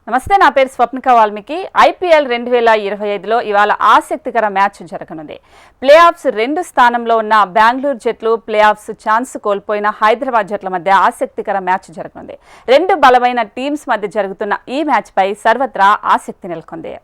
నమస్తే, నా పేరు స్వప్నిక వాల్మీకి. ఐపీఎల్ 2025లో ఇవాళ ఆసక్తికర మ్యాచ్ జరగనుంది. ప్లే ఆఫ్స్ 2 స్థానంలో ఉన్న బెంగళూరు జట్లు ప్లే ఆఫ్స్ ఛాన్స్ కోల్పోయిన హైదరాబాద్ జట్ల మధ్య ఆసక్తికర మ్యాచ్ జరగనుంది. 2 బలమైన టీమ్స్ మధ్య జరుగుతున్న ఈ మ్యాచ్ పై సర్వత్రా ఆసక్తి నెలకొంది.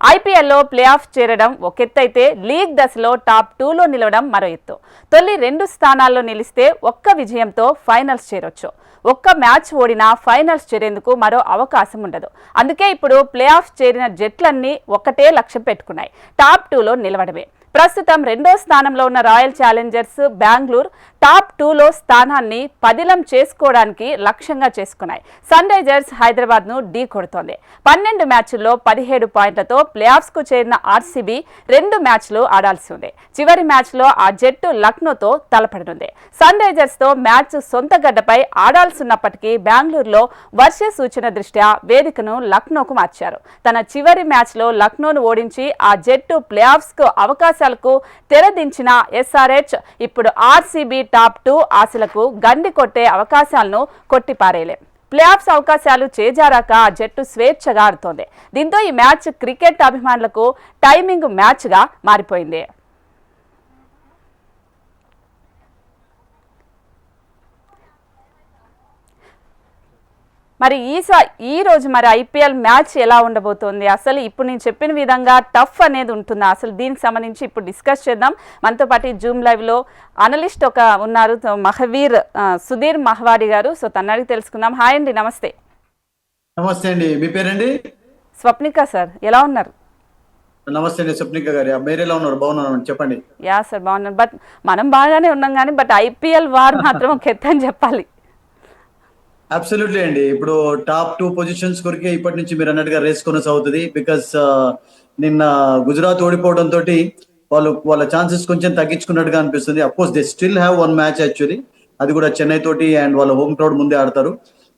ఐపీఎల్లో ప్లే ఆఫ్ చేరడం ఒక ఎత్తు అయితే లీగ్ దశలో టాప్ 2లో నిలవడం మరో ఎత్తు. తొలి 2 స్థానాల్లో నిలిస్తే ఒక్క విజయంతో ఫైనల్స్ చేరొచ్చు. ఒక్క మ్యాచ్ ఓడినా ఫైనల్స్ చేరేందుకు మరో అవకాశం ఉండదు. అందుకే ఇప్పుడు ప్లే ఆఫ్ చేరిన జట్లన్నీ ఒక్కటే లక్ష్యం పెట్టుకున్నాయి, టాప్ 2లో నిలవడమే. ప్రస్తుతం 2వ స్థానంలో ఉన్న రాయల్ ఛాలెంజర్స్ బెంగళూరు టాప్ 2లో స్థానాన్ని పదిలం చేసుకోవడానికి లక్ష్యంగా చేసుకున్నాయి. సన్ రైజర్స్ హైదరాబాద్ను ఢీ కొడుతోంది. 12 మ్యాచ్ల్లో 17 పాయింట్లతో ప్లే ఆఫ్స్కు చేరిన ఆర్సీబీ 2 మ్యాచ్లు ఆడాల్సి ఉంది. చివరి మ్యాచ్లో ఆ జట్టు లక్నోతో తలపడనుంది. సన్ రైజర్స్తో మ్యాచ్ సొంత గడ్డపై ఆడాల్సిన్నప్పటికీ బెంగళూరులో వర్ష సూచన దృష్ట్యా వేదికను లక్నోకు మార్చారు. తన చివరి మ్యాచ్లో లక్నోను ఓడించి ఆ జట్టు ప్లే ఆఫ్స్కు అవకాశాలకు తెరదించిన ఎస్ఆర్హెచ్ ఇప్పుడు ఆర్సీబీ టాప్ 2 ఆశలకు గండి కొట్టే అవకాశాలను కొట్టిపారేలే. ప్లే ఆఫ్స్ అవకాశాలు చేజారాక ఆ జట్టు స్వేచ్ఛగా ఆడుతోంది. దీంతో ఈ మ్యాచ్ క్రికెట్ అభిమానులకు టైమింగ్ మ్యాచ్గా మారిపోయింది. మరి ఈ రోజు మరి ఐపీఎల్ మ్యాచ్ ఎలా ఉండబోతోంది, అసలు ఇప్పుడు నేను చెప్పిన విధంగా టఫ్ అనేది ఉంటుందా, అసలు దీనికి సంబంధించి ఇప్పుడు డిస్కస్ చేద్దాం. మనతో పాటు జూమ్ లైవ్లో అనలిస్ట్ ఉన్నారు, మహవీర్ సుధీర్ మహవాడి గారు. సో తన అడిగి తెలుసుకుందాం. హాయ్ అండి, నమస్తే. నమస్తే అండి, మీ పేరండి? స్వప్నిక సార్, ఎలా ఉన్నారు? నమస్తే అండి స్వప్నిక గారు, మీరు ఎలా ఉన్నారు? బాగున్నాను, చెప్పండి. యా సార్, బాగున్నాను. బట్ మనం బాగానే ఉన్నాం కానీ ఐపీఎల్ వార్ మాత్రం ఒక ఎత్తని చెప్పాలి. అబ్సల్యూట్లీ అండి, ఇప్పుడు టాప్ 2 పొజిషన్స్ కొరికే ఇప్పటి నుంచి మీరు అన్నట్టుగా రేస్ కొనసాగుతుంది. బికాస్ నిన్న గుజరాత్ ఓడిపోవడం తోటి వాళ్ళ ఛాన్సెస్ కొంచెం తగ్గించుకున్నట్టుగా అనిపిస్తుంది. Of course they still have 1 match actually, అది కూడా చెన్నై తోటి, అండ్ వాళ్ళ హోమ్ క్రౌడ్ ముందే ఆడతారు.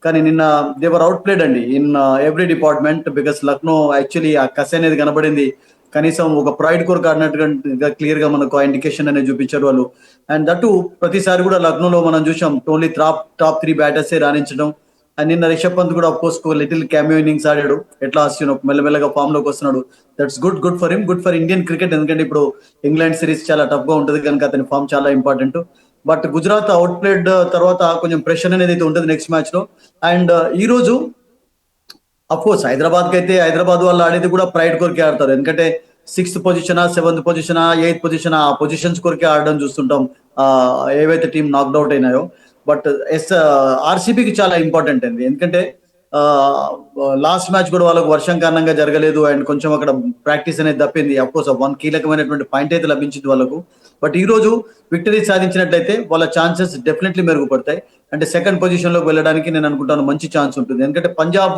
కానీ నిన్న దేవర్ అవుట్ ప్లేడ్ అండి in every department. Because Lucknow actually ఆ కసి అనేది కనబడింది. కనీసం ఒక ప్రైడ్ కోర్ ఆడినట్టుగా క్లియర్ గా మనకు ఆ ఇండికేషన్ అనేది చూపించారు వాళ్ళు. అండ్ దట్టు ప్రతిసారి కూడా లక్నోలో మనం చూసాం ఓన్లీ టాప్ 3 బ్యాటర్సే రాణించడం. అండ్ నిన్న రిషబ్ పంత్ కూడా కోర్స్ లిటిల్ క్యామియో ఇన్నింగ్స్ ఆడాడు. ఎట్లా మెల్లమెల్లగా ఫామ్ లోకి వస్తున్నాడు. That's good for him, good for Indian cricket. ఎందుకంటే ఇప్పుడు ఇంగ్లాండ్ సిరీస్ చాలా టఫ్ గా ఉంటుంది కనుక అతని ఫామ్ చాలా important. But Gujarat out played తర్వాత కొంచెం ప్రెషర్ అనేది అయితే ఉంటుంది నెక్స్ట్ మ్యాచ్ లో. అండ్ ఈ రోజు అఫ్కోర్స్ హైదరాబాద్ వాళ్ళు ఆడేది కూడా ప్రైడ్ కొరికే ఆడతారు. ఎందుకంటే 6th position, 7th position, 8th position, ఆ పొజిషన్స్ కొరికే ఆడడం చూస్తుంటాం ఏవైతే టీం నాక్డౌట్ అయినాయో. బట్ ఆర్సీబీకి చాలా ఇంపార్టెంట్ అండి. ఎందుకంటే లాస్ట్ మ్యాచ్ కూడా వాళ్ళకు వర్షం కారణంగా జరగలేదు, అండ్ కొంచెం అక్కడ ప్రాక్టీస్ అనేది తప్పింది. అఫ్కోర్స్ 1 కీలకమైనటువంటి పాయింట్ అయితే లభించింది వాళ్ళకు. బట్ ఈ రోజు విక్టరీ సాధించినట్లయితే వాళ్ళ ఛాన్సెస్ డెఫినెట్లీ మెరుగుపడతాయి. అంటే 2nd పొజిషన్ లోకి వెళ్ళడానికి నేను అనుకుంటాను మంచి ఛాన్స్ ఉంటుంది. ఎందుకంటే పంజాబ్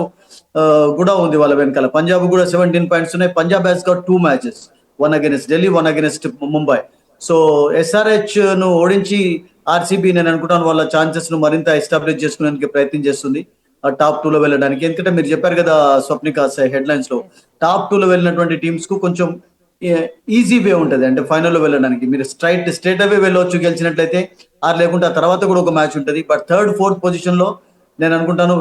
కూడా ఉంది వాళ్ళ వెనకాల. పంజాబ్ కూడా 17 పాయింట్స్ ఉన్నాయి. Punjab has got 2 matches, 1 against Delhi, 1 against Mumbai. So SRH ను ఓడించి ఆర్సీబీ నేను అనుకుంటాను వాళ్ళ ఛాన్సెస్ ను మరింత ఎస్టాబ్లిష్ చేసుకునేందుకు ప్రయత్నం చేస్తుంది టాప్ 2లో వెళ్ళడానికి. ఎందుకంటే మీరు చెప్పారు కదా స్వప్నిక హెడ్ లైన్స్ లో, టాప్ 2లో వెళ్ళినటువంటి టీమ్స్ కు కొంచెం ఈజీ వే ఉంటుంది అంటే ఫైనల్లో వెళ్ళడానికి. మీరు స్ట్రైట్ అవే వెళ్ళవచ్చు గెలిచినట్లయితే, లేకుంటే ఆ తర్వాత కూడా ఒక మ్యాచ్ ఉంటుంది. బట్ 3rd, 4th పొజిషన్ లో నేను అనుకుంటాను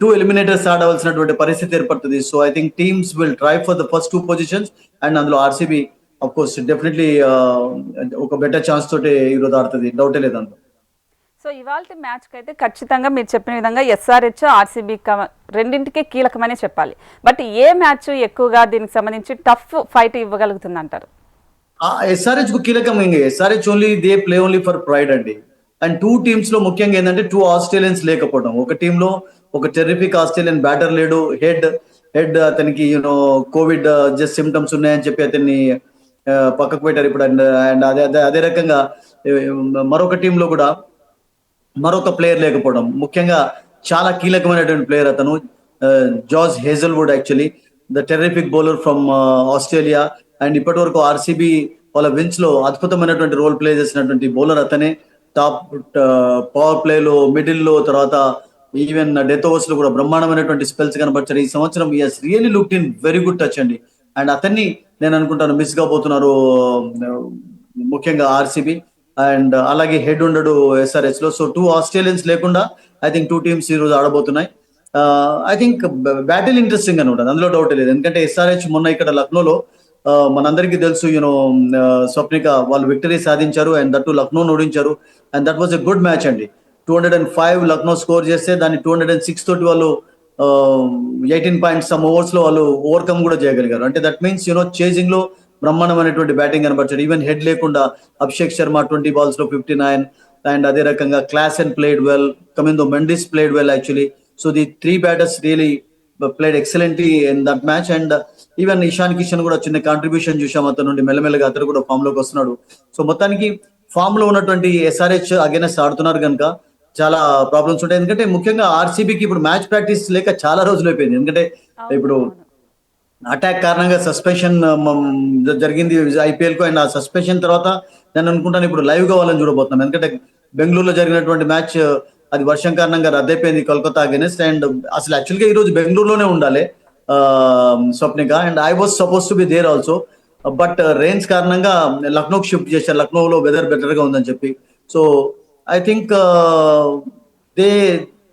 2 ఎలిమినేటర్స్ ఆడవలసినటువంటి పరిస్థితి ఏర్పడుతుంది. So I think teams will try for the first 2 positions. And అందులో ఆర్సీబీ అఫ్ కోర్స్ డెఫినెట్లీ ఒక బెటర్ ఛాన్స్ తోటి ఈరోజు ఆడుతుంది, డౌటే లేదు అందులో. సో ఇవాళ మ్యాచ్కి అయితే ఖచ్చితంగా మీరు చెప్పిన విధంగా ఎస్ఆర్హెచ్, ఆర్సీబీ రెండింటికే కీలకమనే చెప్పాలి. బట్ ఏ మ్యాచ్ ఎక్కువగా దీనికి సంబంధించి టఫ్ ఫైట్ ఇవ్వగలుగుతుంది అంటారు? ఎస్ఆర్హెచ్ కు కీలకం. SRH only they play only for pride అండి. అండ్ 2 టీమ్స్ లో ముఖ్యంగా ఏంటంటే 2 ఆస్ట్రేలియన్స్ లేకపోవడం. ఒక టీమ్ లో ఒక టెర్రిఫిక్ ఆస్ట్రేలియన్ బ్యాటర్ లేడు. హెడ్ అతనికి కోవిడ్ జస్ట్ సిమ్టమ్స్ ఉన్నాయని చెప్పి అతన్ని పక్కకు పెట్టారు ఇప్పుడు. అండ్ అదే రకంగా మరొక టీంలో కూడా మరొక ప్లేయర్ లేకపోవడం, ముఖ్యంగా చాలా కీలకమైనటువంటి ప్లేయర్ అతను George Hazlewood, actually the terrific bowler from Australia. And ఇప్పటి వరకు ఆర్సీబీ వాళ్ళ విన్స్ లో అద్భుతమైనటువంటి రోల్ ప్లే చేసినటువంటి బౌలర్ అతనే. టాప్ పవర్ ప్లేలో, మిడిల్ లో, తర్వాత ఈవెన్ డెత్ ఓవర్స్ లో కూడా బ్రహ్మాండమైనటువంటి స్పెల్స్ కనబర్చారు. ఈ సంవత్సరం he really looked in very good touch అండి. అండ్ అతన్ని నేను అనుకుంటాను మిస్ కాబోతున్నారు ముఖ్యంగా ఆర్సీబీ. అండ్ అలాగే హెడ్ ఉండడు SRH లో. సో 2 ఆస్ట్రేలియన్స్ లేకుండా ఐ థింక్ 2 టీమ్స్ ఈ రోజు ఆడబోతున్నాయి. ఐ థింక్ బ్యాటిల్ ఇంట్రెస్టింగ్ అని ఉంటుంది, అందులో డౌట్ లేదు. ఎందుకంటే SRH మొన్న ఇక్కడ లక్నోలో మనందరికీ తెలుసు, యూనో స్వప్నిక వాళ్ళు విక్టరీ సాధించారు అండ్ దట్టు లక్నోను ఓడించారు. And that was a good match అండి. 205 లక్నో స్కోర్ చేస్తే దాన్ని 206 తోటి వాళ్ళు 18 పాయింట్స్ సమ్ ఓవర్స్ లో వాళ్ళు ఓవర్కమ్ కూడా చేయగలిగారు. అంటే దట్ మీన్స్ చేజింగ్ లో బ్రహ్మాండమైనటువంటి బ్యాటింగ్ కనబరిచారు. ఈవెన్ హెడ్ లేకుండా అభిషేక్ శర్మ 20 balls లో 59. అండ్ అదే రకంగా Klaasen played well, Kamindu Mendis played well actually. So the 3 batters really played excellently in that match. And even Ishan Kishan కూడా చిన్న కాంట్రిబ్యూషన్ చూసాం అతను నుండి, మెల్లమెల్లగా అతను కూడా ఫామ్ లోకి వస్తున్నాడు. సో మొత్తానికి ఫామ్ లో ఉన్నటువంటి SRH అగైనెస్ట్ ఆడుతున్నారు కనుక చాలా ప్రాబ్లమ్స్ ఉంటాయి. ఎందుకంటే ముఖ్యంగా ఆర్సీబీకి ఇప్పుడు మ్యాచ్ ప్రాక్టీస్ లేక చాలా రోజులు అయిపోయింది. ఎందుకంటే ఇప్పుడు అటాక్ కారణంగా సస్పెన్షన్ జరిగింది IPL కు. అండ్ ఆ సస్పెన్షన్ తర్వాత నేను అనుకుంటాను ఇప్పుడు లైవ్ గా వాళ్ళని చూడబోతున్నాం. ఎందుకంటే బెంగళూరులో జరిగినటువంటి మ్యాచ్ అది వర్షం కారణంగా రద్దయిపోయింది కోల్కతా అగైనెస్ట్. అండ్ అసలు యాక్చువల్గా ఈ రోజు బెంగళూరులోనే ఉండాలి Swapnika. And I was suppose to be there also, but rains కారణంగా లక్నోకి షిఫ్ట్ చేశారు. లక్నోలో వెదర్ బెటర్ గా ఉందని చెప్పి. So I think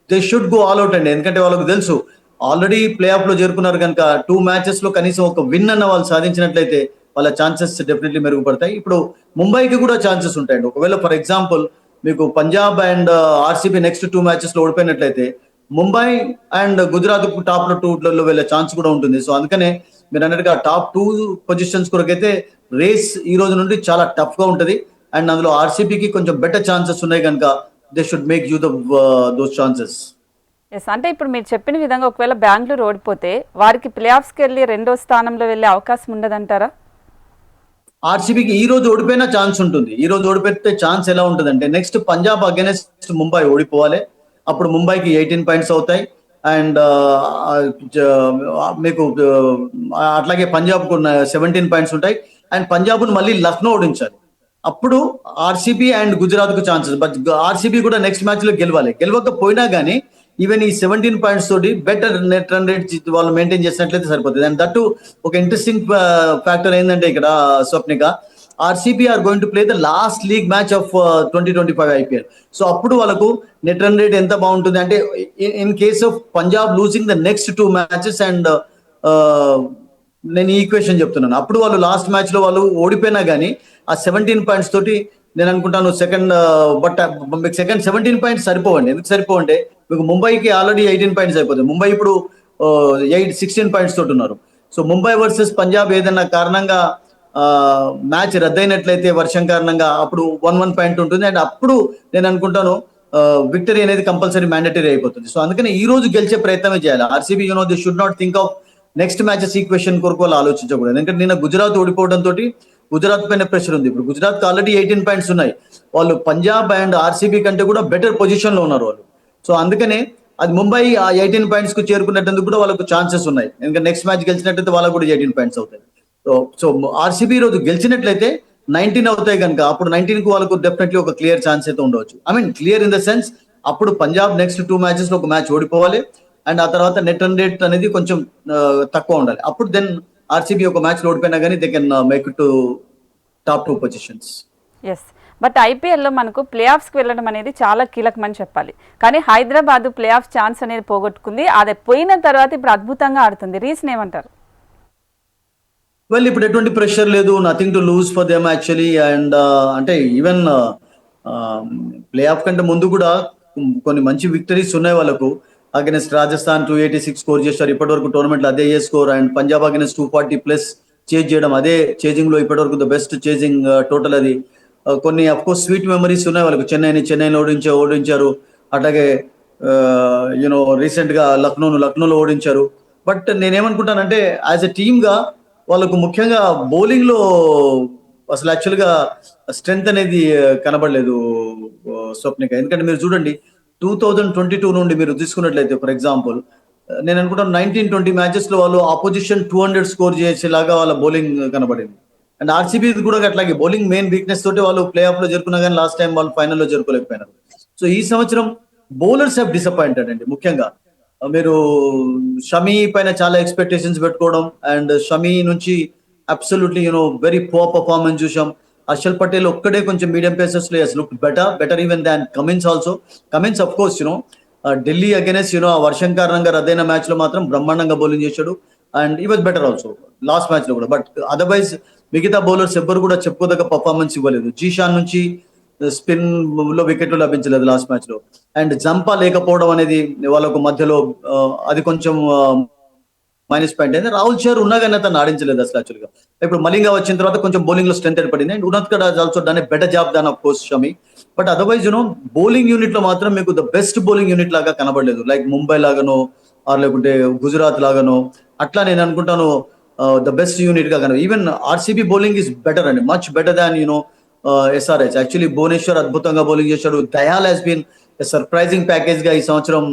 they should go all out అండి. ఎందుకంటే వాళ్ళకు తెలుసు ఆల్రెడీ ప్లే ఆఫ్ లో చేరుకున్నారు కనుక 2 matches లో కనీసం ఒక విన్ అన్న వాళ్ళు సాధించినట్లయితే వాళ్ళ ఛాన్సెస్ డెఫినెట్లీ మెరుగుపడతాయి. ఇప్పుడు ముంబైకి కూడా ఛాన్సెస్ ఉంటాయండి. ఒకవేళ ఫర్ ఎగ్జాంపుల్ మీకు Punjab and RCB next 2 matches లో ఓడిపోయినట్లయితే ముంబై అండ్ గుజరాత్ టాప్ 2 వెళ్ళే ఛాన్స్ కూడా ఉంటుంది. సో అందుకనే మీరు అన్నట్టుగా టాప్ 2 పొజిషన్స్ కొరకైతే రేస్ ఈ రోజు నుండి చాలా టఫ్ గా ఉంటుంది. అండ్ అందులో ఆర్సీబీకి కొంచెం బెటర్ ఛాన్సెస్ ఉన్నాయి కనుక they should make use of those chances. Yes, అంటే ఇప్పుడు మీరు చెప్పిన విధంగా ఒకవేళ బెంగళూరు ఓడిపోతే వారికి ప్లే ఆఫ్స్కి వెళ్ళి 2వ స్థానంలో వెళ్ళే అవకాశం ఉండదంటారా? ఆర్సీబీకి ఈ రోజు ఓడిపోయిన ఛాన్స్ ఉంటుంది. ఈ రోజు ఓడిపోతే ఛాన్స్ ఎలా ఉంటుంది అంటే నెక్స్ట్ పంజాబ్ అగైనెస్ట్ ముంబై ఓడిపోవాలి. అప్పుడు ముంబైకి 18 points అవుతాయి. అండ్ మీకు అట్లాగే పంజాబ్ కు 17 points ఉంటాయి. అండ్ పంజాబ్ ను మళ్ళీ లక్నో ఓడించాలి. అప్పుడు ఆర్సీబీ అండ్ గుజరాత్ కు ఛాన్సెస్. బట్ ఆర్సీబీ కూడా నెక్స్ట్ మ్యాచ్ లో గెలవాలి. గెలవకపోయినా కానీ ఈవెన్ ఈ 17 points తోటి బెటర్ నెట్ రన్ రేట్ వాళ్ళు మెయింటైన్ చేసినట్లయితే సరిపోతుంది. అండ్ దట్టు ఒక ఇంట్రెస్టింగ్ ఫ్యాక్టర్ ఏంటంటే ఇక్కడ Swapnika, RCB are going to play the last league match of 2025 IPL. So అప్పుడు వాళ్ళకు నెట్ రన్ రేట్ ఎంత బాగుంటుంది అంటే in case of Punjab losing the next 2 matches and నేను ఈ ఈక్వేషన్ చెప్తున్నాను. అప్పుడు వాళ్ళు లాస్ట్ మ్యాచ్ లో వాళ్ళు ఓడిపోయినా కానీ ఆ 17 points తోటి నేను అనుకుంటాను సెకండ్, బట్ మీకు సెకండ్ 17 points సరిపోవండి. ఎందుకు సరిపోవంటే మీకు ముంబైకి ఆల్రెడీ 18 points అయిపోతుంది. ముంబై ఇప్పుడు 16 points తోటి ఉన్నారు. సో ముంబై వర్సెస్ పంజాబ్ ఏదైనా కారణంగా మ్యాచ్ రద్దయినట్లయితే వర్షం కారణంగా అప్పుడు 1 point ఉంటుంది. అండ్ అప్పుడు నేను అనుకుంటాను విక్టరీ అనేది కంపల్సరీ మ్యాండేటరీ అయిపోతుంది. సో అందుకని ఈ రోజు గెలిచే ప్రయత్నమే చేయాలి RCB. They should not think of next matches equation కొరకు వాళ్ళు ఆలోచించకూడదు. ఎందుకంటే నిన్న గుజరాత్ ఓడిపోవడం తోటి గుజరాత్ పైన ప్రెషర్ ఉంది. ఇప్పుడు గుజరాత్ ఆల్రెడీ 18 points ఉన్నాయి. వాళ్ళు పంజాబ్ అండ్ ఆర్సీబీ కంటే కూడా బెటర్ పొజిషన్ లో ఉన్నారు వాళ్ళు. సో అందుకనే అది ముంబై ఆ 18 points కు చేరుకునేందుకు కూడా వాళ్ళకు ఛాన్సెస్ ఉన్నాయి. ఎందుకంటే నెక్స్ట్ మ్యాచ్ గెలిచినట్లయితే వాళ్ళకు కూడా 18 points అవుతాయి. సో ఆర్సీబీ రోజు గెలిచినట్లయితే 19 అవుతాయి కనుక అప్పుడు 19 కు వాళ్ళకు డెఫినెట్లీ ఒక క్లియర్ ఛాన్స్ అయితే ఉండవచ్చు. I mean clear in the sense అప్పుడు పంజాబ్ నెక్స్ట్ 2 matches లో ఒక మ్యాచ్ ఓడిపోవాలి. అండ్ ఆ తర్వాత నెట్ రన్ రేట్ అనేది కొంచెం తక్కువ ఉండాలి. అప్పుడు దెన్ ఆర్సీబీ ఒక మ్యాచ్ లో ఓడిపోయినా కానీ they can make it to top 2 positions. Yes, but ఐపీఎల్లో మనకు ప్లే ఆఫ్స్కి వెళ్ళడం అనేది చాలా కీలకమని చెప్పాలి. కానీ హైదరాబాద్ ప్లే ఆఫ్ ఛాన్స్ అనేది పోగొట్టుకుంది. అది పోయిన తర్వాత ఇప్పుడు అద్భుతంగా ఆడుతుంది. రీజన్ ఏమంటారు? వెల్, ఇప్పుడు ఎటువంటి ప్రెషర్ లేదు, nothing to lose for them actually. And అంటే ఈవెన్ ప్లే ఆఫ్ కంటే ముందు కూడా కొన్ని మంచి విక్టరీస్ ఉన్నాయి వాళ్ళకు. అగెన్స్ట్ రాజస్థాన్ 286 స్కోర్ చేశారు ఇప్పటి వరకు టోర్నమెంట్ లో, అదే score. And Punjab against 240+ chase చేయడం, అదే చేజింగ్ లో ఇప్పటి వరకు ద బెస్ట్ చేజింగ్ టోటల్ అది. కొన్ని అఫ్ కోర్స్ స్వీట్ మెమరీస్ ఉన్నాయి వాళ్ళకు. చెన్నైని ఓడించారు. అట్లాగే రీసెంట్ గా లక్నోలో ఓడించారు. బట్ నేనేమనుకుంటానంటే యాజ్ ఎ టీమ్ గా వాళ్ళకు ముఖ్యంగా బౌలింగ్ లో అసలు యాక్చువల్ గా స్ట్రెంగ్త్ అనేది కనబడలేదు స్వప్నిక. ఎందుకంటే మీరు చూడండి 2022 నుండి మీరు తీసుకున్నట్లయితే ఫర్ ఎగ్జాంపుల్ నేను అనుకుంటాను 19-20 matches లో వాళ్ళు ఆపోజిషన్ 200 స్కోర్ చేసేలాగా వాళ్ళ బౌలింగ్ కనబడింది. అండ్ ఆర్సీబీ కూడా అట్లాగే బౌలింగ్ మెయిన్ వీక్నెస్ తోటి వాళ్ళు ప్లే ఆఫ్ లో జరుపుకున్నా కానీ లాస్ట్ టైం వాళ్ళు ఫైనల్లో జరుపుకోలేకపోయినారు. సో ఈ సంవత్సరం బౌలర్స్ హ్యావ్ డిసప్పాయింటెడ్ అండి. ముఖ్యంగా మీరు షమీ పైన చాలా ఎక్స్పెక్టేషన్స్ పెట్టుకోవడం, అండ్ షమీ నుంచి అబ్సల్యూట్లీ వెరీ పూర్ పర్ఫార్మెన్స్ చూసాం. హర్షల్ పటేల్ ఒక్కడే కొంచెం మీడియం పేసర్స్ లో look better even than Cummins also. Cummins of course Delhi against ఆ వర్షం కారణంగా రద్దయిన మ్యాచ్ లో మాత్రం బ్రహ్మాండంగా బౌలింగ్ చేశాడు అండ్ ఈ was better also last match లో కూడా. బట్ అదర్వైజ్ మిగతా బౌలర్స్ ఎవ్వరు కూడా చెప్పుకోదగ్గ పర్ఫార్మెన్స్ ఇవ్వలేదు. జీషాన్ నుంచి స్పిన్ లో వికెట్లు లభించలేదు లాస్ట్ మ్యాచ్ లో. అండ్ జంపా లేకపోవడం అనేది వాళ్ళకు మధ్యలో అది కొంచెం మైనస్ పాయింట్ అయితే. రాహుల్ చహర్ ఉన్నా కానీ అతను ఆడించలేదు అసలు యాక్చువల్గా. ఇప్పుడు మలింగా వచ్చిన తర్వాత కొంచెం బౌలింగ్ లో స్ట్రెంత్ ఏర్పడింది and Unadkat has also done a better job than of course Shami. But otherwise bowling unit లో మాత్రం మీకు ద బెస్ట్ బౌలింగ్ యూనిట్ లాగా కనబడలేదు. లైక్ ముంబై లాగానో ఆర్ లేకుంటే గుజరాత్ లాగానో అట్లా నేను అనుకుంటాను ద బెస్ట్ యూనిట్ గా కనబడి. Even RCB bowling is better అండి, much better than SRH. Actually Bhuvneshwar అద్భుతంగా బౌలింగ్ చేశాడు. Dayal has been surprising package గా ఈ సంవత్సరం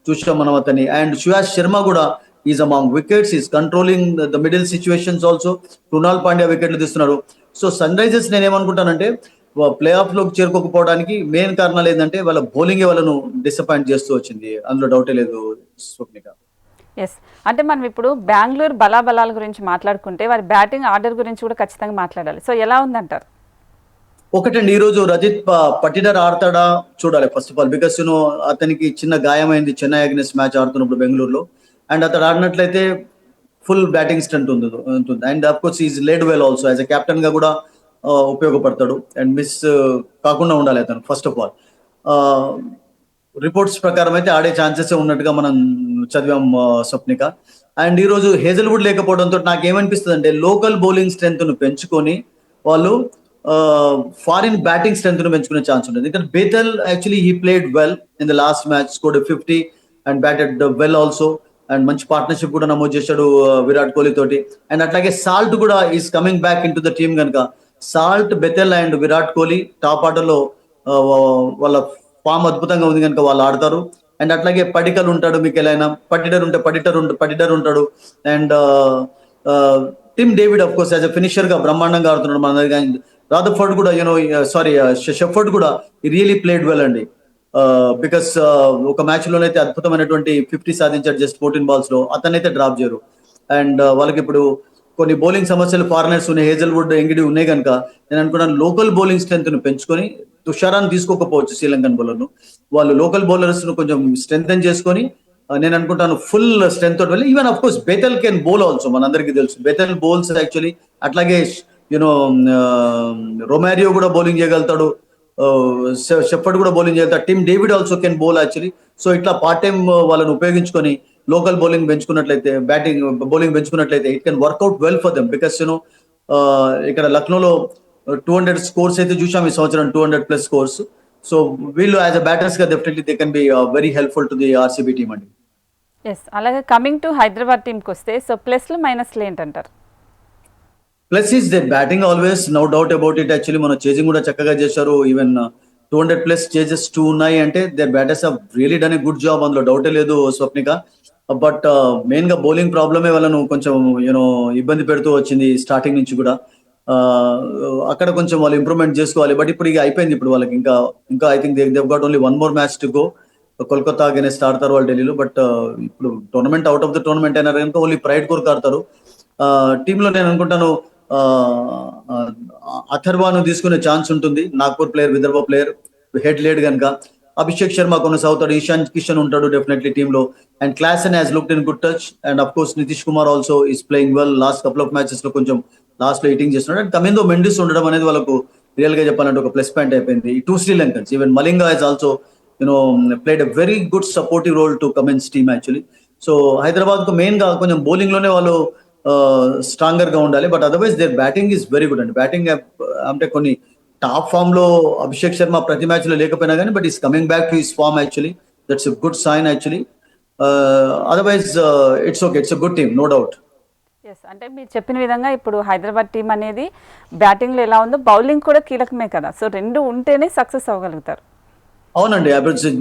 చూసాం మనం అతన్ని. అండ్ సుయాష్ శర్మ కూడా is among wickets, is controlling the middle situations also. Krunal Pandya వికెట్లు తీస్తున్నారు. సో సన్ రైజర్స్ నేనేమనుకుంటానంటే ప్లే ఆఫ్ లోకి చేరుకోకపోవడానికి మెయిన్ కారణాలు ఏంటంటే వాళ్ళ బౌలింగ్ వాళ్ళను డిసప్పాయింట్ చేస్తూ వచ్చింది, అందులో డౌటే లేదు స్వప్నిక. ఎస్, అంటే మనం ఇప్పుడు బెంగళూరు బలాబలాల గురించి మాట్లాడుకుంటే వారి బ్యాటింగ్ ఆర్డర్ గురించి కూడా ఖచ్చితంగా మాట్లాడాలి. సో ఎలా ఉందంటారు? ఒకటండి, ఈ రోజు రజిత్ పటిడర్ ఆడతాడా చూడాలి ఫస్ట్ ఆఫ్ ఆల్. బికాస్ అతనికి చిన్న గాయమైంది చెన్నై అగైనెస్ట్ మ్యాచ్ ఆడుతున్నప్పుడు బెంగళూరులో. అండ్ అతడు ఆడినట్లయితే ఫుల్ బ్యాటింగ్ స్ట్రెంత్ ఉంటుంది. And of course is laid well also, as a captain గా కూడా ఉపయోగపడతాడు. అండ్ మిస్ కాకుండా ఉండాలి అతను ఫస్ట్ ఆఫ్ ఆల్. రిపోర్ట్స్ ప్రకారం అయితే ఆడే ఛాన్సెస్ ఉన్నట్టుగా మనం చదివాం స్వప్నిక. అండ్ ఈ రోజు హేజల్వుడ్ లేకపోవడంతో నాకేమనిపిస్తుంది అంటే లోకల్ బౌలింగ్ స్ట్రెంత్ ను పెంచుకొని వాళ్ళు ఫారిన్ బ్యాటింగ్ స్ట్రెంత్ ను పెంచుకునే ఛాన్స్ ఉంటుంది. ఎందుకంటే Betal actually he played well in the last match, scored 50 and batted well also. And మంచి పార్ట్నర్షిప్ కూడా నమోదు చేశాడు విరాట్ కోహ్లీ తోటి. అండ్ అట్లాగే సాల్ట్ కూడా is coming back in to the team కనుక Salt, Bethell and Virat Kohli top ఆర్డర్లో వాళ్ళ ఫామ్ అద్భుతంగా ఉంది కనుక వాళ్ళు ఆడతారు. అండ్ అట్లాగే పడికల్ ఉంటాడు, మీకు ఎలా అయినా పటిడర్ ఉంటాడు. And Tim David of course as a finisher గా బ్రహ్మాండంగా ఆడుతున్నాడు మన దగ్గర. రాదర్ఫర్డ్ కూడా షెఫర్డ్ కూడా రియలీ ప్లేడ్ వెల్ అండి. బికాస్ ఒక మ్యాచ్ లోనైతే అద్భుతమైనటువంటి 50 సాధించాడు జస్ట్ 14 balls లో, అతనైతే డ్రాప్ చేయరు. అండ్ వాళ్ళకి ఇప్పుడు కొన్ని బౌలింగ్ సమస్యలు ఫారినర్స్ ఉన్నాయి, హేజల్వుడ్, ఎంగిడి ఉన్నాయి కనుక నేను అనుకున్నాను లోకల్ బౌలింగ్ స్ట్రెంత్ ను పెంచుకొని తుషారాన్ని తీసుకోకపోవచ్చు శ్రీలంకన్ బౌలర్ ను, వాళ్ళు లోకల్ బౌలర్స్ ను కొంచెం స్ట్రెంథెన్ చేసుకొని నేను అనుకుంటాను ఫుల్ స్ట్రెంత్ తోటి వెళ్ళి. Even of course Bethell can bowl also, మనందరికీ తెలుసు బెతెల్ బౌల్స్ యాక్చువల్లీ. అట్లాగే రొమారియో కూడా బౌలింగ్ చేయగలుగుతాడు, షెఫర్డ్ కూడా బౌలింగ్ చేస్తాడు, Tim David also can bowl actually. So ఇట్లా పార్ట్ టైం వాళ్ళని ఉపయోగించుకొని లోకల్ బౌలింగ్ పెంచుకున్నట్లయితే, బౌలింగ్ పెంచుకున్నట్లయితే it can work out well for them. Because ఇక్కడ లక్నోలో 200 స్కోర్స్ అయితే చూసాం ఈ సంవత్సరం, 200+ స్కోర్స్. సో వీళ్ళు యాజ్ అ బ్యాటర్స్ గా definitely they can be very helpful to the RCB team అండి. ఎస్, అలాగే కమింగ్ టు హైదరాబాద్ టీంకి వస్తే సో ప్లస్లు మైనస్లు ఏంటంటారు? Plus is they batting always, no doubt about it. Actually మన చేజింగ్ కూడా చక్కగా చేశారు. ఈవెన్ 200+ చేజెస్ 2 ఉన్నాయి అంటే they batters have really done a good job, అందులో డౌటే లేదు స్వప్నిక. బట్ మెయిన్ గా బౌలింగ్ ప్రాబ్లమే వాళ్ళను కొంచెం ఇబ్బంది పెడుతూ వచ్చింది స్టార్టింగ్ నుంచి కూడా. అక్కడ కొంచెం వాళ్ళు ఇంప్రూవ్మెంట్ చేసుకోవాలి. బట్ ఇప్పుడు ఇక అయిపోయింది, ఇప్పుడు వాళ్ళకి ఇంకా I think they've got only 1 more match to go. Kolkata against ఆడతారు వాళ్ళు ఢిల్లీలో. బట్ ఇప్పుడు tournament out of the tournament అయినా కనుక ఓన్లీ ప్రైడ్ కోర్క్ ఆడతారు. టీంలో నేను అనుకుంటాను అథర్వాను తీసుకునే ఛాన్స్ ఉంటుంది. Nagpur player, Vidarbha player, head laid కనుక. అభిషేక్ శర్మ కొనసాగుతాడు, ఇషాన్ కిషన్ ఉంటాడు డెఫినెట్లీ టీంలో. And Klaasen has looked in good touch. And of course Nitish Kumar also is playing well. Last couple of matches లో కొంచెం లాస్ట్ లో హిట్టింగ్ చేస్తున్నాడు. అండ్ కమిందో మెండిస్ ఉండడం అనేది వాళ్ళకు రియల్ గా చెప్పాలంటే ఒక ప్లస్ పాయింట్ అయిపోయింది. ఈ 2 Sri Lankans, even Malinga has also played a very good supportive role to Cummins team actually. So Hyderabad కు మెయిన్ గా కొంచెం బౌలింగ్ లోనే వాళ్ళు స్ట్రాంగర్ గా ఉండాలి. But otherwise there batting is very good అండి. బ్యాటింగ్ అంటే కొన్ని టాప్ ఫామ్ లో అభిషేక్ శర్మ ప్రతి మ్యాచ్ లో లేకపోయినా కానీ but is coming back to his form actually. That's a good sign actually. Otherwise it's okay, it's a good team, no doubt. Yes, అంటే మీరు చెప్పిన విధంగా ఇప్పుడు హైదరాబాద్ టీం అనేది బ్యాటింగ్లో ఎలా ఉందో బౌలింగ్ కూడా కీలకమే కదా. సో రెండు ఉంటేనే సక్సెస్ అవ్వగలుగుతారు. అవునండి,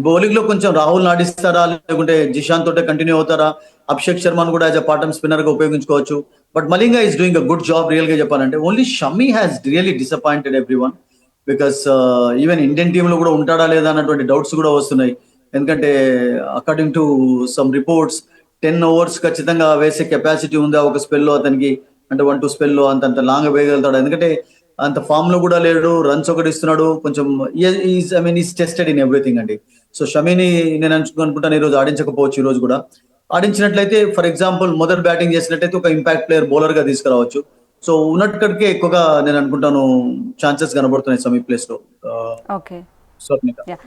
బౌలింగ్ లో కొంచెం రాహుల్ నాటిస్తారా లేకుంటే జిషాన్ తోటే కంటిన్యూ అవుతారా? అభిషేక్ శర్మను కూడా as a part time spinner గా ఉపయోగించుకోవచ్చు. But Malinga is doing a good job real గా చెప్పాలంటే. Only Shami has really disappointed every one. Because even Indian team లో కూడా ఉంటాడా లేదా అన్నటువంటి డౌట్స్ కూడా వస్తున్నాయి. ఎందుకంటే according to some reports 10 overs ఖచ్చితంగా వేసే కెపాసిటీ ఉందా ఒక స్పెల్ లో అతనికి, అంటే 1-2 స్పెల్ లో అంత లాంగ్ వేయగలుగుతాడు. ఎందుకంటే అంత ఫామ్ లో కూడా లేడు, రన్స్ ఒకటి ఇస్తున్నాడు కొంచెం. ఈస్ టెస్టెడ్ ఇన్ ఎవ్రీథింగ్ అండి. సో షమీని నేను అనుకుంటాను ఈ రోజు ఆడించకపోవచ్చు, ఈ రోజు కూడా ఆడించినట్లయితే ఫర్ ఎగ్జాంపుల్ మొదటి బ్యాటింగ్ చేసినట్లయితే ఒక ఇంపాక్ట్ ప్లేయర్ బౌలర్ గా తీసుకురావచ్చు. సో ఉన్నట్టుకే ఎక్కువగా నేను అనుకుంటాను ఛాన్సెస్ కనబడుతున్నాయి సమీ ప్లేస్ లో ఓకే. స్వప్నిక. యా.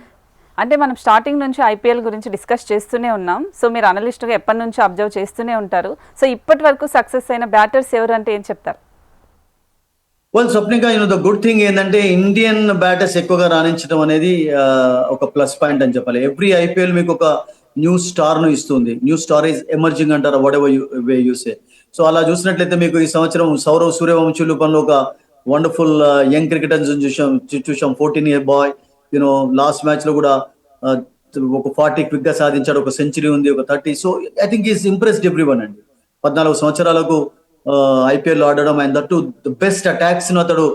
అంటే మనం స్టార్టింగ్ నుంచి ఐపీఎల్ గురించి డిస్కస్ చేస్తూనే ఉన్నాం. సో మీరు అనలిస్ట్గా ఎప్పటి నుంచి అబ్జర్వ్ చేస్తూనే ఉంటారు. సో ఇప్పటి వరకు సక్సెస్ అయిన బ్యాటర్స్ ఎవరు అంటే ఏం చెప్తారు? Well Swapnika, the good thing ఏంటంటే ఇండియన్ బ్యాటర్స్ ఎక్కువగా రాణించడం అనేది ఒక ప్లస్ పాయింట్ అని చెప్పాలి. ఎవ్రీ ఐపీఎల్ మీకు ఒక న్యూ స్టార్ ను ఇస్తుంది. న్యూ స్టార్ ఈజ్ ఎమర్జింగ్ అంటారు, what ever way you say. So అలా చూసినట్లయితే మీకు ఈ సంవత్సరం సౌరవ్ సూర్యవంశీ రూపంలో ఒక వండర్ఫుల్ యంగ్ క్రికెటర్ చూసాం 14 year బాయ్. లాస్ట్ మ్యాచ్ లో కూడా ఒక 40 క్విక్ గా సాధించాడు, ఒక సెంచరీ ఉంది, ఒక 30. So I think is impressed everyone అండి. 14 సంవత్సరాలకు ఐపీఎల్ ఆడడం, and that the best attacks ను అతడు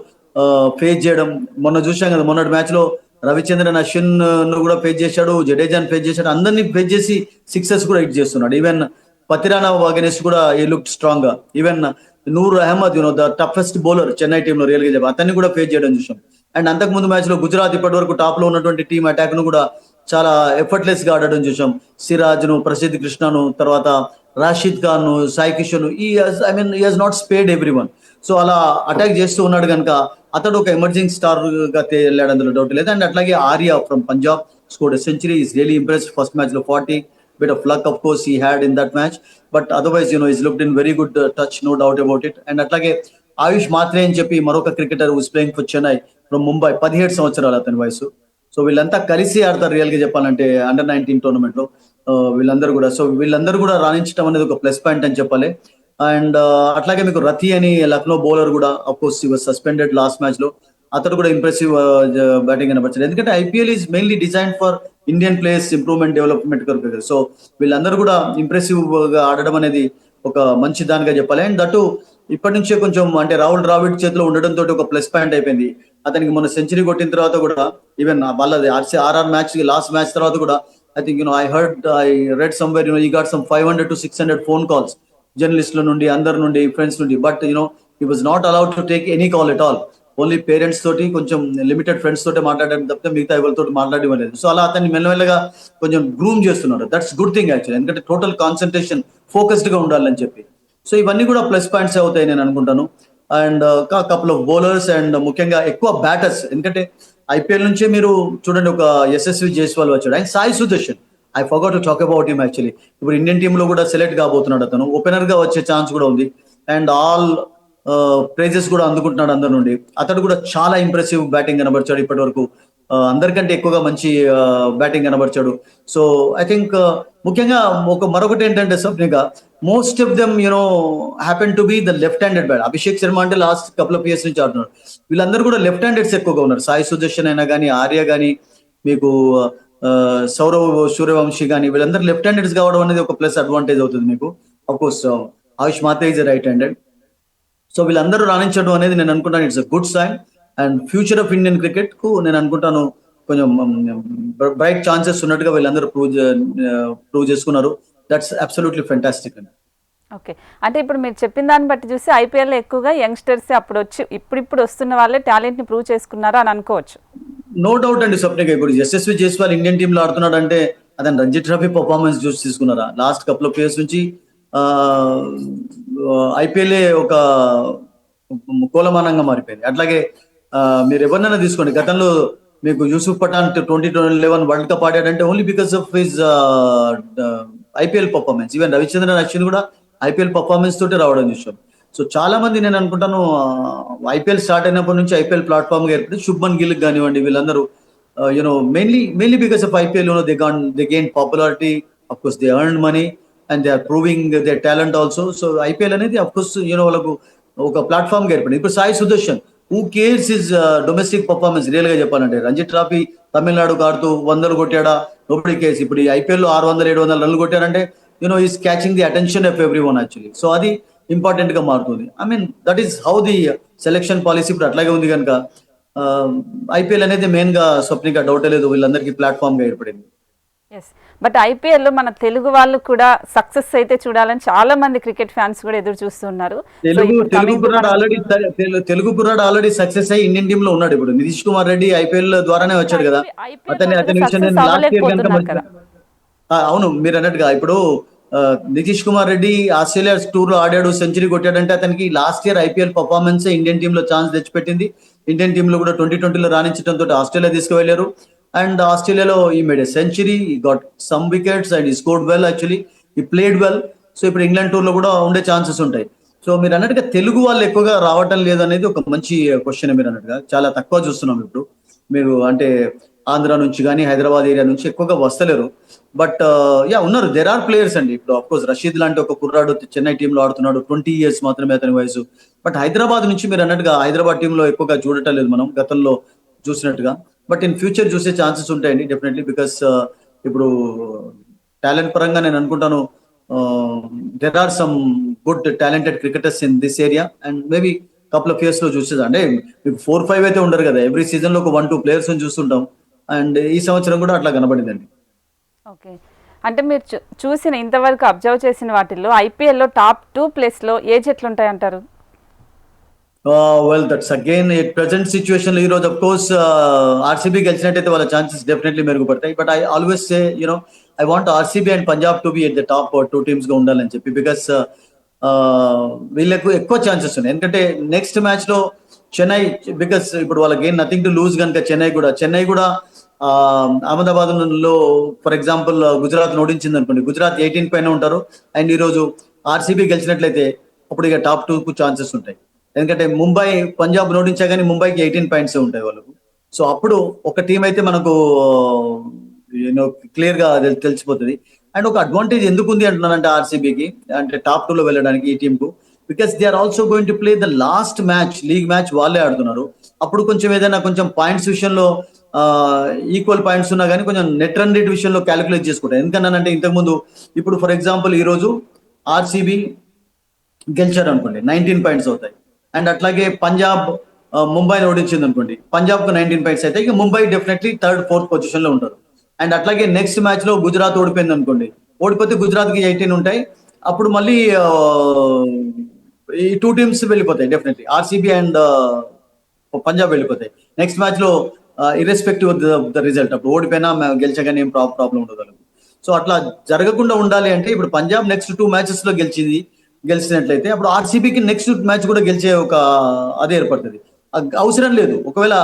ఫేస్ చేయడం. మొన్న చూసాం కదా, మొన్నటి మ్యాచ్ లో రవిచంద్రన్ అశ్విన్ ను కూడా ఫేస్ చేశాడు, జడేజాని ఫేస్ చేశాడు, అందరినీ ఫేస్ చేసి సిక్సెస్ కూడా హిట్ చేస్తున్నాడు. ఈవెన్ పతిరానా అగెన్స్ట్ కూడా ఈ లుక్ స్ట్రాంగ్ గా. Even Noor Ahmad the toughest bowler Chennai team లో రియల్ గా చెప్పి అతన్ని కూడా ఫేస్ చేయడం చూసాం. అండ్ అంతకు ముందు మ్యాచ్ లో గుజరాత్ ఇప్పటి వరకు టాప్ లో ఉన్నటువంటి టీం అటాక్ ను కూడా చాలా ఎఫర్ట్లెస్ గా ఆడడం చూసాం. సిరాజ్ ను, ప్రసిద్ధ్ కృష్ణను, తర్వాత రాషిద్ ఖాన్ ను, సాయి కిషన్, ఈ has not spared everyone. So అలా అటాక్ చేస్తూ ఉన్నాడు కనుక అతడు ఒక ఎమర్జింగ్ స్టార్ గా వెళ్ళాడు, అందులో డౌట్ లేదు. అండ్ అట్లాగే Arya from Punjab scored century, is really impressed. First match లో 40, bit of luck of course he had in that match, but otherwise he's looked in very good touch, no doubt about it. And అట్లాగే ఆయుష్ మాత్రే అని చెప్పి మరొక cricketer who's playing for Chennai from Mumbai, 17 సంవత్సరాలు అతని వయసు. So వీళ్ళంతా కలిసి ఆడతారు రియల్ గా చెప్పాలంటే అండర్-19 టోర్నమెంట్ లో వీళ్ళందరూ కూడా. సో వీళ్ళందరూ కూడా రాణించడం అనేది ఒక ప్లస్ పాయింట్ అని చెప్పాలి. అండ్ అట్లాగే మీకు రతి అని లక్నో బౌలర్ కూడా of course he was suspended last match లో. అతడు కూడా ఇంప్రెసివ్ బ్యాటింగ్ కనబర్చాడు. ఎందుకంటే IPL is mainly design for Indian players improvement development కొరకు. సో వీళ్ళందరూ కూడా ఇంప్రెసివ్ గా ఆడడం అనేది ఒక మంచి దానిగా చెప్పాలి. అండ్ దట్టు ఇప్పటి నుంచే కొంచెం అంటే రాహుల్ ద్రావిడ్ చేతిలో ఉండడం తోటి ఒక ప్లస్ పాయింట్ అయిపోయింది. అతనికి మొన్న సెంచరీ కొట్టిన తర్వాత కూడా ఈవెన్ వాళ్ళది ఆర్ఆర్ మ్యాచ్ లాస్ట్ మ్యాచ్ తర్వాత కూడా I think I read somewhere he got some 500 to 600 phone calls జర్నలిస్టుల నుండి, అందరి నుండి, ఫ్రెండ్స్ నుండి. But he was not allowed to take any call at all. Only parents తోటి, కొంచెం లిమిటెడ్ ఫ్రెండ్స్ తోటి మాట్లాడడం తప్పితే మిగతా ఎవరితో మాట్లాడడం లేదు. సో అలా అతన్ని మెల్లమెల్లగా కొంచెం గ్రూమ్ చేస్తున్నారు. దట్స్ గుడ్ థింగ్ యాక్చువల్లీ, ఎందుకంటే టోటల్ కాన్సన్ట్రేషన్ ఫోకస్డ్ గా ఉండాలని చెప్పి. సో ఇవన్నీ కూడా ప్లస్ పాయింట్స్ అవుతాయి నేను అనుకుంటాను. And couple of bowlers and ముఖ్యంగా ఎక్కువ బ్యాటర్స్, ఎందుకంటే ఐపీఎల్ నుంచే మీరు చూడండి ఒక యశస్వి జైస్వాల్ వచ్చాడు, and Sai Sudarshan. I forgot to talk about him actually. ఇప్పుడు ఇండియన్ టీమ్ లో కూడా సెలెక్ట్ కాబోతున్నాడు అతను, ఓపెనర్ గా వచ్చే ఛాన్స్ కూడా ఉంది. అండ్ ఆల్ ప్రైజెస్ కూడా అందుకుంటున్నాడు అందరి నుండి. అతడు కూడా చాలా ఇంప్రెసివ్ బ్యాటింగ్ కనబర్చాడు ఇప్పటి వరకు, అందరికంటే ఎక్కువగా మంచి బ్యాటింగ్ కనబర్చాడు. సో ఐ థింక్ ముఖ్యంగా మరొకటి ఏంటంటే సబ్నిగా most of them happen to be the left handed bat. Abhishek Sharma అంటే లాస్ట్ కపుల్ ఆఫ్ ఇయర్స్ నుంచి ఆడుతున్నారు. వీళ్ళందరూ కూడా లెఫ్ట్ హ్యాండెడ్స్ ఎక్కువగా ఉన్నారు. సాయి సుదర్శన్ అయినా కానీ, ఆర్య కానీ, మీకు సౌరవ్ సూర్యవంశీ కానీ, వీళ్ళందరూ లెఫ్ట్ హ్యాండెడ్స్ కావడం అనేది ఒక ప్లస్ అడ్వాంటేజ్ అవుతుంది మీకు. Of course Ayush Mhatre is right handed. So వీళ్ళందరూ రాణించడం అనేది నేను అనుకుంటాను it's a good sign. And future of Indian cricket కు నేను అనుకుంటాను కొంచెం బ్రైట్ ఛాన్సెస్ ఉన్నట్టుగా వీళ్ళందరూ ప్రూవ్ చేసుకున్నారు. దట్స్ అబ్సల్యూట్లీ ఫెంటాస్టిక్ అండి. ఓకే. అంటే ఇప్పుడు మీరు చెప్పిన దాన్ని బట్టి చూసి ఐపీఎల్ ఎక్కువగా యంగ్స్టర్స్ అప్పుడు వచ్చి ఇప్పుడు వస్తున్న వాళ్ళే టాలెంట్ ని ప్రూవ్ చేసుకున్నారా అని అనుకోవచ్చు. నో డౌట్ అండి స్వప్నిక. ఇప్పుడు యశస్వి జైస్వాల్ ఇండియన్ టీమ్ లో ఆడుతున్నాడు అంటే అతను రంజీ ట్రోఫీ పర్ఫార్మెన్స్ చూసి తీసుకున్నారా. లాస్ట్ కపుల్ ఆఫ్ ఇయర్స్ నుంచి ఐపీఎల్ ఒక కోలమానంగా మారిపోయింది. అట్లాగే మీరు ఎవరినైనా తీసుకోండి, గతంలో మీకు యూసుఫ్ పఠాన్ 2011 వరల్డ్ కప్ ఆడాడంటే only because of his IPL performance. Even Ravichandran Ashwin కూడా ఐపీఎల్ పర్ఫార్మెన్స్ తోటి రావడం చూసాం. సో చాలా మంది నేను అనుకుంటాను ఐపీఎల్ స్టార్ట్ అయినప్పటి నుంచి ఐపీఎల్ ప్లాట్ఫామ్ గా ఏర్పడి శుభ్మన్ గిల్ కానివ్వండి, వీళ్ళందరూ mainly because of IPL they gain popularity. Of course they earn money and they are proving they talent also. So IPL అనేది అఫ్ కోర్స్ వాళ్ళకు ఒక ప్లాట్ఫామ్ గా ఏర్పడింది. ఇప్పుడు Sai Sudharsan, who cares is domestic performance real గా చెప్పాలంటే. రంజీ ట్రోఫీ తమిళనాడుకు ఆడుతూ 100 కొట్టాడా, నోబడీ కేర్స్. ఇప్పుడు ఈ ఐపీఎల్ లో 600-700 రన్లు కొట్టారంటే is catching the attention of everyone actually. So అది ఇంపార్టెంట్ గా మారుతుంది. I mean that is how the selection policy ఇప్పుడు అట్లాగే ఉంది కనుక ఐపీఎల్ అనేది మెయిన్ గా స్వప్నిక డౌట్ లేదు వీళ్ళందరికీ ప్లాట్ఫామ్ గా ఏర్పడింది. ఎస్. బట్ ఐపీఎల్లో మన తెలుగు వాళ్ళు కూడా సక్సెస్ అయితే చూడాలని చాలా మంది క్రికెట్ ఫ్యాన్స్ కూడా ఎదురు చూస్తున్నారు. సో తెలుగు ఇప్పుడు తెలుగు coming to కుర్రాడు మన ఆల్రెడీ తెలుగు కుర్రాడు ఆల్రెడీ సక్సెస్ అయ్యి ఇండియన్ టీమ్ లో ఉన్నాడు. ఇప్పుడు నితీష్ కుమార్ రెడ్డి ఐపీఎల్ ద్వారానే వచ్చాడు కదా. ఐపీఎల్ లో అతని విషయం సక్సెస్ నేను లాస్ట్ ఇయర్ కనుక అవ్వలేకపోతున్నారు కదా. అవును, మీరు అన్నట్టుగా ఇప్పుడు నితీష్ కుమార్ రెడ్డి ఆస్ట్రేలియా టూర్ లో ఆడాడు, సెంచరీ కొట్టాడంటే అతనికి last year IPL performance Indian team లో ఛాన్స్ తెచ్చిపెట్టింది. ఇండియన్ టీమ్ లో కూడా 2020లో రాణించడంతో ఆస్ట్రేలియా తీసుకువెళ్లారు. అండ్ ఆస్ట్రేలియాలో ఈ made a century, got some wickets and ఈ స్కోర్డ్ వెల్, యాక్చువల్లీ ఈ ప్లేడ్ వెల్. సో ఇప్పుడు ఇంగ్లాండ్ టూర్ లో కూడా ఉండే ఛాన్సెస్ ఉంటాయి. సో మీరు అన్నట్టుగా తెలుగు వాళ్ళు ఎక్కువగా రావటం లేదనేది ఒక మంచి క్వశ్చన్. మీరు అన్నట్టుగా చాలా తక్కువ చూస్తున్నాం ఇప్పుడు. మీరు అంటే ఆంధ్ర నుంచి కానీ హైదరాబాద్ ఏరియా నుంచి ఎక్కువగా వస్తలేరు. బట్ యా ఉన్నారు, దేర్ ఆర్ ప్లేయర్స్ అండి. ఇప్పుడు ఆఫ్ కోర్స్ రషీద్ లాంటి ఒక కుర్రాడు చెన్నై టీంలో ఆడుతున్నాడు, 20 years మాత్రమే అతని వయసు. బట్ హైదరాబాద్ నుంచి మీరు అన్నట్టుగా హైదరాబాద్ టీంలో ఎక్కువగా చూడటం లేదు మనం గతంలో చూసినట్టుగా. బట్ ఇన్ ఫ్యూచర్ చూసే ఛాన్సెస్ ఉంటాయండి డెఫినెట్లీ. బికాస్ ఇప్పుడు టాలెంట్ పరంగా నేను అనుకుంటాను there are some good talented cricketers in this area. And maybe couple of years లో చూసేది అంటే మీకు 4-5 అయితే ఉండరు కదా. ఎవ్రీ సీజన్ లో ఒక 1-2 players చూస్తుంటాం. అండ్ ఈ సంవత్సరం కూడా అట్లా కనబడిందండి. ఓకే. అంటే మీరు చూసిన ఇంతవరకు అబ్జర్వ్ చేసిన వాటిల్లో ఐపీఎల్లో టాప్ 2 ప్లేస్లో ఏ జట్లు ఉంటాయంటారు? Well that's again present situation లో ఈ రోజు అఫ్ కోర్స్ ఆర్సీబీ గెలిచినట్టయితే వాళ్ళ ఛాన్సెస్ డెఫినెట్లీ మెరుగుపడతాయి. But I always say I want RCB and Punjab to be at the top 2 teams గా ఉండాలని చెప్పి. బికాస్ వీళ్ళకు ఎక్కువ ఛాన్సెస్ ఉన్నాయి. ఎందుకంటే నెక్స్ట్ మ్యాచ్ లో చెన్నై, బికాస్ ఇప్పుడు వాళ్ళకి ఏం నథింగ్ టు లూజ్ కనుక చెన్నై కూడా అహ్మదాబాద్ లో ఫర్ ఎగ్జాంపుల్ గుజరాత్ ఓడించింది అనుకోండి, గుజరాత్ 18 పైన ఉంటారు. అండ్ ఈ రోజు ఆర్సీబీ గెలిచినట్లయితే అప్పుడు ఇక టాప్ 2 కు ఛాన్సెస్ ఉంటాయి. ఎందుకంటే ముంబై పంజాబ్ ఓడించా కానీ ముంబైకి 18 points ఉంటాయి వాళ్ళకు. సో అప్పుడు ఒక టీం అయితే మనకు క్లియర్ గా తెలిసిపోతుంది. అండ్ ఒక అడ్వాంటేజ్ ఎందుకు ఉంది అంటున్నానంటే ఆర్సీబీకి, అంటే టాప్ 2 లో వెళ్ళడానికి ఈ టీం కు, because they are also going to play the last match, league match వాళ్ళే ఆడుతున్నారు. అప్పుడు కొంచెం ఏదైనా కొంచెం పాయింట్స్ విషయంలో ఈక్వల్ పాయింట్స్ ఉన్నా కానీ కొంచెం నెట్ రన్ రేట్ విషయంలో క్యాలిక్యులేట్ చేసుకుంటారు. ఎందుకన్నానంటే ఇంతకుముందు ఇప్పుడు ఫర్ ఎగ్జాంపుల్ ఈ రోజు ఆర్సీబీ గెలిచారు అనుకోండి, 19 points అవుతాయి. అండ్ అట్లాగే పంజాబ్ ముంబైని ఓడించింది అనుకోండి, పంజాబ్ కు 19 points అయితే ఇక Mumbai definitely 3rd, 4th position లో ఉంటారు. అండ్ అట్లాగే నెక్స్ట్ మ్యాచ్ లో గుజరాత్ ఓడిపోయింది అనుకోండి, ఓడిపోతే గుజరాత్ కి 18 ఉంటాయి. అప్పుడు మళ్ళీ ఈ 2 teams వెళ్ళిపోతాయి డెఫినెట్లీ, ఆర్సీబీ అండ్ పంజాబ్ వెళ్ళిపోతాయి నెక్స్ట్ మ్యాచ్ లో, ఇర్రెస్పెక్టివ్ ఆఫ్ ద రిజల్ట్. అప్పుడు ఓడిపోయినా గెలిచగానే ఏం ప్రాబ్లం ఉండదు. సో అట్లా జరగకుండా ఉండాలి అంటే ఇప్పుడు పంజాబ్ నెక్స్ట్ 2 matches లో గెలిచినట్లయితే అప్పుడు ఆర్సీబీకి నెక్స్ట్ మ్యాచ్ కూడా గెలిచే ఒక అదే ఏర్పడుతుంది. అవసరం లేదు. ఒకవేళ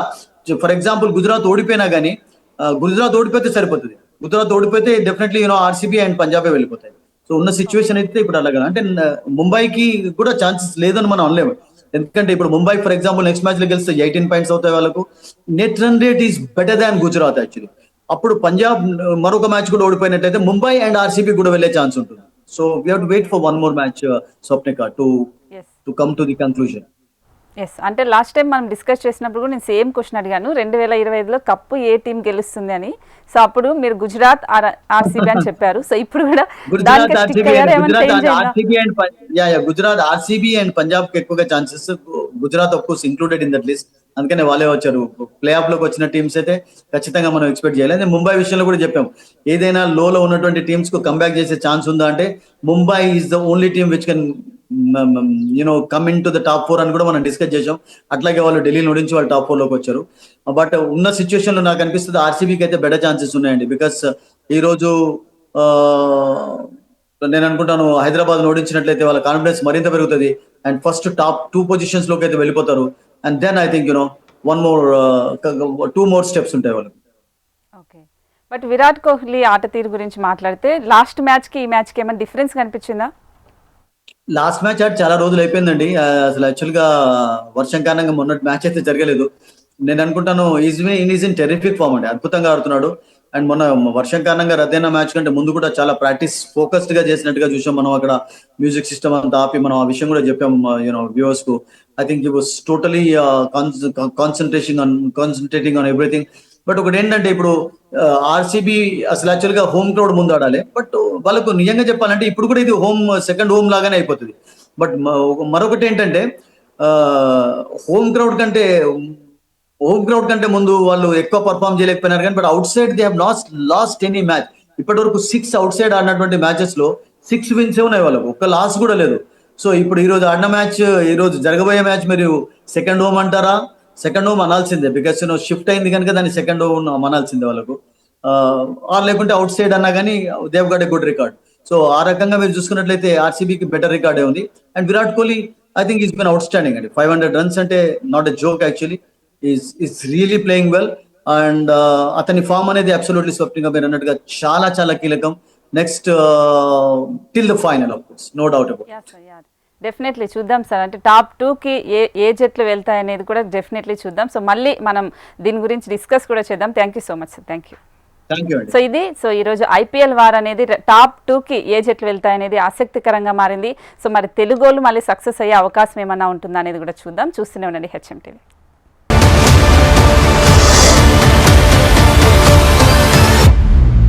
ఫర్ ఎగ్జాంపుల్ గుజరాత్ ఓడిపోయినా కానీ, గుజరాత్ ఓడిపోతే సరిపోతుంది. గుజరాత్ ఓడిపోతే డెఫినెట్లీ ఆర్సీబీ అండ్ పంజాబే వెళ్ళిపోతాయి. సో ఉన్న సిచ్యువేషన్ అయితే ఇప్పుడు అలాగా అంటే ముంబైకి కూడా ఛాన్సెస్ లేదని మనం అనలేము. ఎందుకంటే ఇప్పుడు Mumbai for example next match లో గెలిస్తే 18 points అవుతాయి వాళ్ళకు. Net run rate is better than Gujarat actually. అప్పుడు పంజాబ్ మరొక మ్యాచ్ కూడా ఓడిపోయినట్లయితే ముంబై అండ్ ఆర్సీబీ కూడా వెళ్ళే ఛాన్స్ ఉంటుంది. So we have to wait for 1 more match, Swapnika, to come to the conclusion. Yes. అంటే లాస్ట్ టైం మనం డిస్కస్ చేసినప్పుడు కూడా నేను సేమ్ క్వశ్చన్ అడిగాను, 2025లో కప్పు ఏ టీం గెలుస్తుంది అని. సో అప్పుడు మీరు గుజరాత్ ఆర్సీబీ అని చెప్పారు. సో ఇప్పుడు కూడా దానికి స్టిక్ అయ్యారు, ఏమైనా చేంజ్ అయిందా? గుజరాత్ ఆర్సీబీ అండ్ పంజాబ్ కి ఎక్కువగా chances. Gujarat of course included in that list, అందుకనే వాళ్ళే వచ్చారు. ప్లే ఆఫ్ లోకి వచ్చిన టీమ్స్ అయితే ఖచ్చితంగా మనం ఎక్స్పెక్ట్ చేయాలి. అదే ముంబై విషయంలో కూడా చెప్పాం, ఏదైనా లోలో ఉన్నటువంటి టీమ్స్ కు కంబ్యాక్ చేసే ఛాన్స్ ఉందా అంటే Mumbai is the only team which can come in to the top 4 అని కూడా మనం డిస్కస్ చేసాం. అట్లాగే వాళ్ళు ఢిల్లీ నుంచి వాళ్ళు టాప్ 4 లోకి వచ్చారు. బట్ ఉన్న సిచ్యువేషన్ లో నాకు అనిపిస్తుంది ఆర్సీబీకి అయితే బెటర్ ఛాన్సెస్ ఉన్నాయండి. బికాస్ ఈ రోజు నేను అనుకుంటాను హైదరాబాద్ ఓడించినట్లయితే వాళ్ళ కాన్ఫిడెన్స్ మరింత పెరుగుతుంది. అండ్ ఫస్ట్ టాప్ 2 positions లోకి అయితే వెళ్ళిపోతారు. And then I think 2 more steps ఉంటాయి వాళ్ళు. ఓకే. బట్ విరాట్ కోహ్లీ ఆట తీరు గురించి మాట్లాడితే లాస్ట్ మ్యాచ్ కి ఈ మ్యాచ్ కి ఏమైనా డిఫరెన్స్ కనిపించిందా? లాస్ట్ మ్యాచ్ ఆడి చాలా రోజులు అయిపోయిందండి. అసలు యాక్చువల్ గా వర్షం కారణంగా మొన్నటి మ్యాచ్ అయితే జరగలేదు. నేను అనుకుంటాను ఈజ్ ఇన్ టెరిఫిక్ ఫామ్ అండి, అద్భుతంగా ఆడుతున్నాడు. అండ్ మొన్న వర్షం కారణంగా రద్దయిన మ్యాచ్ కంటే ముందు కూడా చాలా ప్రాక్టీస్ ఫోకస్డ్ గా చేసినట్టుగా చూసాం మనం. అక్కడ మ్యూజిక్ సిస్టమ్ అంతా ఆపి మనం ఆ విషయం కూడా చెప్పాం వ్యూవర్స్ కు. I think he was totally concentrating on everything. But ఒకటి ఏంటంటే ఇప్పుడు ఆర్సీబీ అసలు యాక్చువల్ గా హోమ్ క్రౌడ్ ముందు ఆడాలి. బట్ వాళ్ళకు నిజంగా చెప్పాలంటే ఇప్పుడు కూడా ఇది సెకండ్ హోమ్ లాగానే అయిపోతుంది. బట్ మరొకటి ఏంటంటే హోమ్ క్రౌడ్ కంటే ముందు వాళ్ళు ఎక్కువ పర్ఫామ్ చేయలేకపోయినారు కానీ, but out side they have lost any match. ఇప్పటి వరకు 6 అవుట్ సైడ్ ఆడినటువంటి మ్యాచెస్ లో 6 విన్స్ ఉన్నాయి వాళ్ళకు, ఒక్క లాస్ కూడా లేదు. సో ఇప్పుడు ఈ రోజు ఆడిన మ్యాచ్, ఈ రోజు జరగబోయే మ్యాచ్ మీరు సెకండ్ హోమ్ అంటారా? సెకండ్ హోమ్ అనాల్సిందే, బికాస్ షిఫ్ట్ అయింది కనుక దాన్ని సెకండ్ హోమ్ అనాల్సిందే వాళ్ళకు. ఆర్ లేకుంటే అవుట్ సైడ్ అన్నా కానీ they've got a good record. So ఆ రకంగా మీరు చూసుకున్నట్లయితే ఆర్సీబీకి బెటర్ రికార్డే ఉంది. And Virat Kohli I think is been outstanding అండి. 500 రన్స్ అంటే not a joke actually. Is really playing well. And అతని ఫామ్ అనేది అబ్సల్యూట్లీ స్వప్నింగ్ గా మీరు అన్నట్టుగా చాలా చాలా కీలకం next till the final of course, no doubt about. Definitely చూద్దాం సార్. అంటే టాప్ 2కి ఏ జట్లు వెళ్తాయి అనేది కూడా డెఫినెట్లీ చూద్దాం. సో మళ్ళీ మనం దీని గురించి డిస్కస్ కూడా చేద్దాం. Thank you so much sir. Thank you. So ఈరోజు ఐపీఎల్ వార్ అనేది టాప్ 2కి ఏ జట్లు వెళ్తాయి అనేది ఆసక్తికరంగా మారింది. సో మరి తెలుగోళ్ళు మళ్ళీ సక్సెస్ అయ్యే అవకాశం ఏమన్నా ఉంటుందా అనేది కూడా చూద్దాం. చూస్తూనే ఉండండి హెచ్ఎం టీవీ.